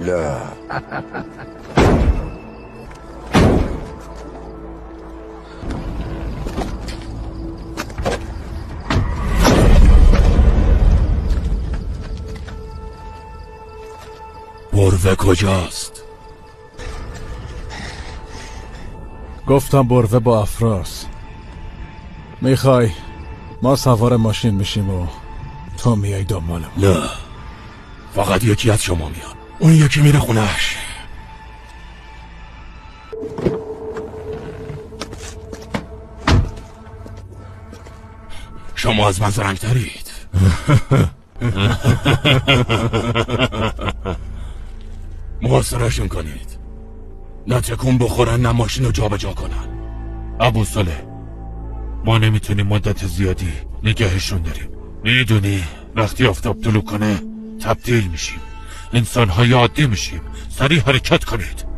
لا. بروه کجاست؟ گفتم بروه با افراس. میخوای ما سوار ماشین میشیم و تو میای دنبالم؟ نه، فقط یکی از شما میاد، اون یکی میره خونهش. شما از من زرنگ‌ترید. محاصره‌شون کنید، نه تکون بخورن نه ماشین رو جا به جا کنن. ابو صالح، ما نمیتونیم مدت زیادی نگهشون داریم. میدونی وقتی آفتاب طلوع کنه تبدیل میشیم، انسان‌های عادی میشیم. سریع حرکت کنید.